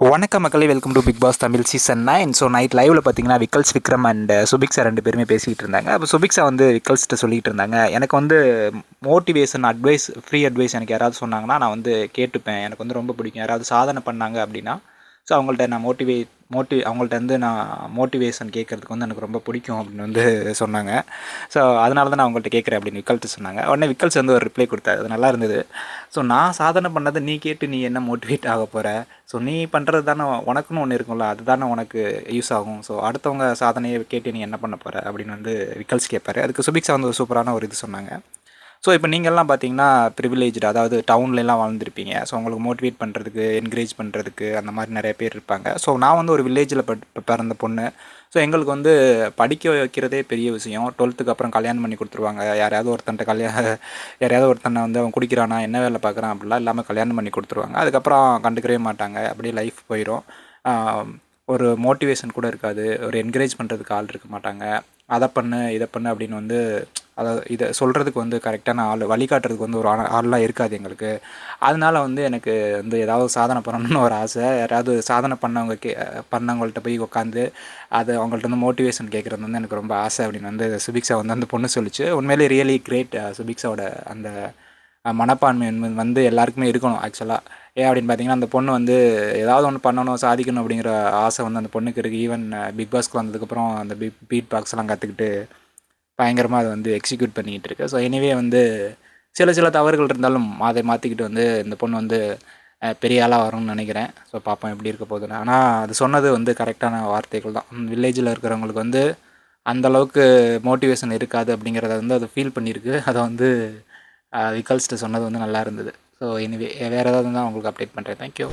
வணக்கம் மக்களே, welcome to Big Boss Tamil season 9. So night லைவில் பார்த்தீங்கன்னா விக்கல்ஸ் விக்ரம் அண்ட் சுபிக்ஸா ரெண்டு பேருமே பேசிக்கிட்டு இருந்தாங்க. அப்போ சுபிக்ஸா வந்து விக்கல்ஸ்கிட்ட சொல்லிகிட்டு இருந்தாங்க, எனக்கு வந்து மோட்டிவேஷன் அட்வைஸ், ஃப்ரீ அட்வைஸ் எனக்கு யாராவது சொன்னாங்கன்னா நான் வந்து கேட்டுப்பேன். எனக்கு வந்து ரொம்ப பிடிக்கும். யாராவது சாதனை பண்ணாங்க அப்படின்னா ஸோ அவங்கள்ட்ட நான் அவங்கள்ட்ட வந்து நான் மோட்டிவேஷன் கேட்குறதுக்கு வந்து எனக்கு ரொம்ப பிடிக்கும் அப்படின்னு வந்து சொன்னாங்க. ஸோ அதனால தான் நான் அவங்கள்ட்ட கேட்குறேன் அப்படின்னு விக்கல்ஸ் சொன்னாங்க. உடனே விக்கல்ஸ் வந்து ஒரு ரிப்ளை கொடுத்தாரு, அது நல்லா இருந்தது. ஸோ நான் சாதனை பண்ணதை நீ கேட்டு நீ என்ன மோட்டிவேட் ஆக போகிற? ஸோ நீ பண்ணுறது தானே உனக்குன்னு ஒன்று இருக்கும்ல, அதுதானே உனக்கு யூஸ் ஆகும். ஸோ அடுத்தவங்க சாதனையை கேட்டு நீ என்ன பண்ண போகிற அப்படின்னு வந்து விக்கல்ஸ் கேட்பாரு. அதுக்கு சுபிக்ஸா வந்து ஒரு சூப்பரான ஒரு இது சொன்னாங்க. ஸோ இப்போ நீங்கள்லாம் பார்த்தீங்கன்னா ப்ரிவிலேஜ்டு, அதாவது டவுன்லலாம் வாழ்ந்துருப்பீங்க. ஸோ உங்களுக்கு மோட்டிவேட் பண்ணுறதுக்கு, என்கரேஜ் பண்ணுறதுக்கு அந்த மாதிரி நிறைய பேர் இருப்பாங்க. ஸோ நான் வந்து ஒரு வில்லேஜில் பிறந்த பொண்ணு. ஸோ எங்களுக்கு வந்து படிக்க வைக்கிறதே பெரிய விஷயம். 12க்கு அப்புறம் கல்யாணம் பண்ணி கொடுத்துருவாங்க. யாரையாவது ஒருத்தனை வந்து அவன் குடிக்கிறானா, என்ன வேலை பார்க்குறான் அப்படிலாம் இல்லாமல் கல்யாணம் பண்ணி கொடுத்துருவாங்க. அதுக்கப்புறம் கண்டுக்கவே மாட்டாங்க, அப்படியே லைஃப் போயிடும். ஒரு மோட்டிவேஷன் கூட இருக்காது, ஒரு என்கரேஜ் பண்ணுறதுக்கு ஆள் இருக்க மாட்டாங்க. அதை பண்ணு இதை பண்ணு அப்படின்னு வந்து அதாவது இதை சொல்கிறதுக்கு வந்து கரெக்டான ஆள், வழிகாட்டுறதுக்கு வந்து ஒரு ஆள்லாம் இருக்காது எங்களுக்கு. அதனால வந்து எனக்கு வந்து ஏதாவது சாதனை பண்ணணும்னு ஒரு ஆசை. யாராவது சாதனை பண்ணவங்கள்ட்ட போய் உட்காந்து அது அவங்கள்ட்ட வந்து மோட்டிவேஷன் கேட்குறது வந்து எனக்கு ரொம்ப ஆசை அப்படின்னு வந்து சுபிக்ஸா வந்து அந்த பொண்ணு சொல்லிச்சு. உண்மையிலே ரியலி கிரேட். சுபிக்ஸாவோட அந்த மனப்பான்மை வந்து எல்லாருக்குமே இருக்கணும் ஆக்சுவலாக. ஏன் அப்படின்னு பார்த்தீங்கன்னா, அந்த பொண்ணு வந்து ஏதாவது ஒன்று பண்ணணும், சாதிக்கணும் அப்படிங்கிற ஆசை வந்து அந்த பொண்ணுக்கு இருக்குது. ஈவன் பிக் பாஸ்க்கு வந்ததுக்கப்புறம் அந்த பீட் பாக்ஸ்லாம் கற்றுக்கிட்டு பயங்கரமாக அதை வந்து எக்ஸிக்யூட் பண்ணிக்கிட்டு இருக்கு. ஸோ எனிவே வந்து சில தவறுகள் இருந்தாலும் அதை மாற்றிக்கிட்டு வந்து இந்த பொண்ணு வந்து பெரிய ஆளாக வரும்னு நினைக்கிறேன். ஸோ பார்ப்போம் எப்படி இருக்க போகுதுன்னு. ஆனால் அது சொன்னது வந்து கரெக்டான வார்த்தைகள் தான். வில்லேஜில் இருக்கிறவங்களுக்கு வந்து அந்தளவுக்கு மோட்டிவேஷன் இருக்காது அப்படிங்கிறத வந்து அது ஃபீல் பண்ணியிருக்கு. அதை வந்து விக்கல்ஸ்ட்டு சொன்னது வந்து நல்லா இருந்தது. ஸோ எனிவே வேறு ஏதாவது தான் உங்களுக்கு அப்டேட் பண்ணுறேன். தேங்க்யூ.